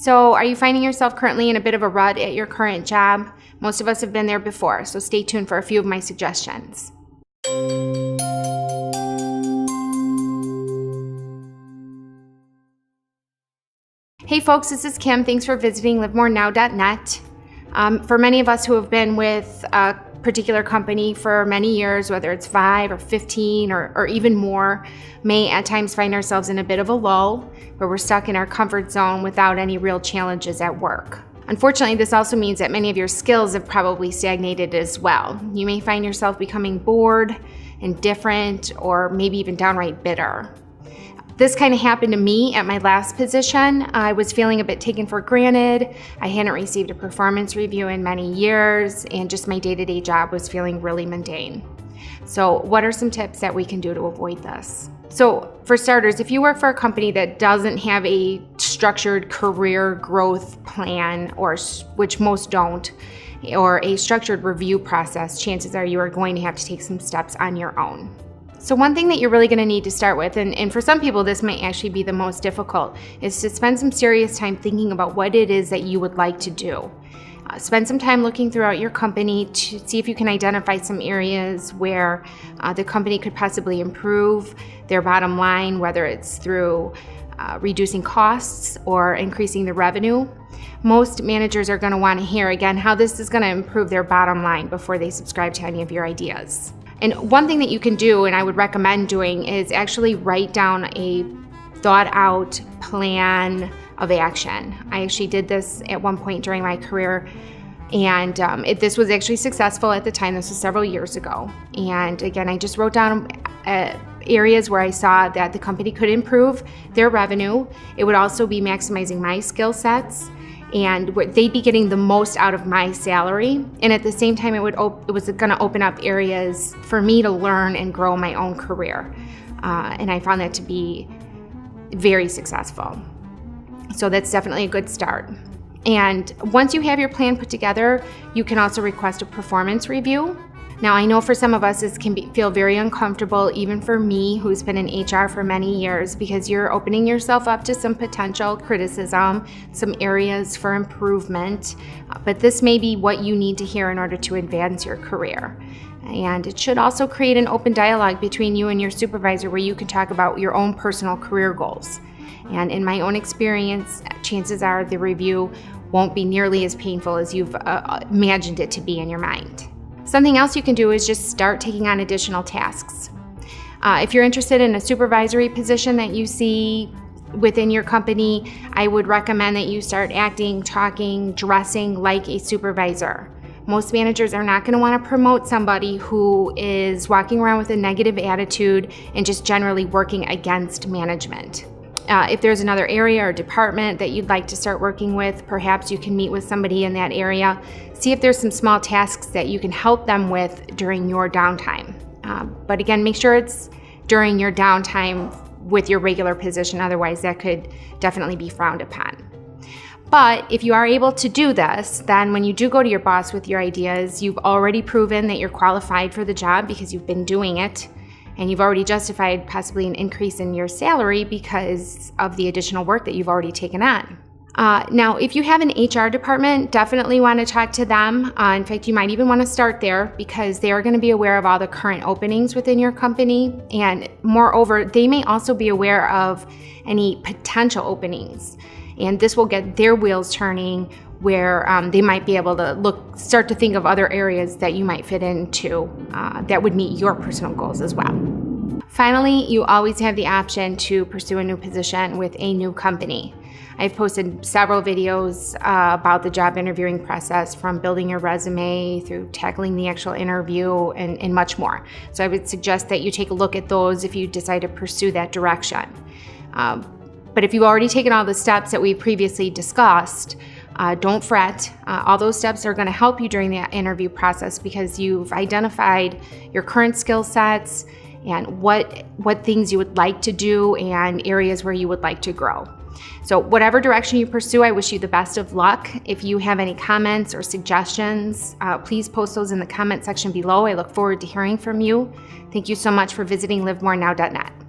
So are you finding yourself currently in a bit of a rut at your current job? Most of us have been there before, so stay tuned for a few of my suggestions. Hey folks, this is Kim. Thanks for visiting livemorenow.net. For many of us who have been with a particular company for many years, whether it's 5 or 15 or even more, may at times find ourselves in a bit of a lull where we're stuck in our comfort zone without any real challenges at work. Unfortunately, this also means that many of your skills have probably stagnated as well. You may find yourself becoming bored, indifferent, or maybe even downright bitter. This kind of happened to me at my last position. I was feeling a bit taken for granted. I hadn't received a performance review in many years, and just my day-to-day job was feeling really mundane. So what are some tips that we can do to avoid this? So for starters, if you work for a company that doesn't have a structured career growth plan, or which most don't, or a structured review process, chances are you are going to have to take some steps on your own. So one thing that you're really going to need to start with, and for some people this might actually be the most difficult, is to spend some serious time thinking about what it is that you would like to do. Spend some time looking throughout your company to see if you can identify some areas where the company could possibly improve their bottom line, whether it's through reducing costs or increasing the revenue. Most managers are going to want to hear, again, how this is going to improve their bottom line before they subscribe to any of your ideas. And one thing that you can do, and I would recommend doing, is actually write down a thought out plan of action. I actually did this at one point during my career, and this was actually successful at the time. This was several years ago. And again, I just wrote down areas where I saw that the company could improve their revenue. It would also be maximizing my skill sets, and they'd be getting the most out of my salary. And at the same time, it was going to open up areas for me to learn and grow my own career. And I found that to be very successful. So that's definitely a good start. And once you have your plan put together, you can also request a performance review. Now, I know for some of us this can feel very uncomfortable, even for me, who's been in HR for many years, because you're opening yourself up to some potential criticism, some areas for improvement, but this may be what you need to hear in order to advance your career. And it should also create an open dialogue between you and your supervisor where you can talk about your own personal career goals. And in my own experience, chances are the review won't be nearly as painful as you've imagined it to be in your mind. Something else you can do is just start taking on additional tasks. If you're interested in a supervisory position that you see within your company, I would recommend that you start acting, talking, dressing like a supervisor. Most managers are not going to want to promote somebody who is walking around with a negative attitude and just generally working against management. If there's another area or department that you'd like to start working with, perhaps you can meet with somebody in that area. See if there's some small tasks that you can help them with during your downtime. But again, make sure it's during your downtime with your regular position. Otherwise, that could definitely be frowned upon. But if you are able to do this, then when you do go to your boss with your ideas, you've already proven that you're qualified for the job because you've been doing it. And you've already justified possibly an increase in your salary because of the additional work that you've already taken on. Now, if you have an HR department, definitely want to talk to them. In fact, you might even want to start there because they are going to be aware of all the current openings within your company. And moreover, they may also be aware of any potential openings. And this will get their wheels turning where they might be able to start to think of other areas that you might fit into that would meet your personal goals as well. Finally, you always have the option to pursue a new position with a new company. I've posted several videos about the job interviewing process, from building your resume through tackling the actual interview and much more. So I would suggest that you take a look at those if you decide to pursue that direction. But if you've already taken all the steps that we previously discussed, don't fret. All those steps are going to help you during the interview process because you've identified your current skill sets and what things you would like to do and areas where you would like to grow. So whatever direction you pursue, I wish you the best of luck. If you have any comments or suggestions, please post those in the comment section below. I look forward to hearing from you. Thank you so much for visiting livemorenow.net.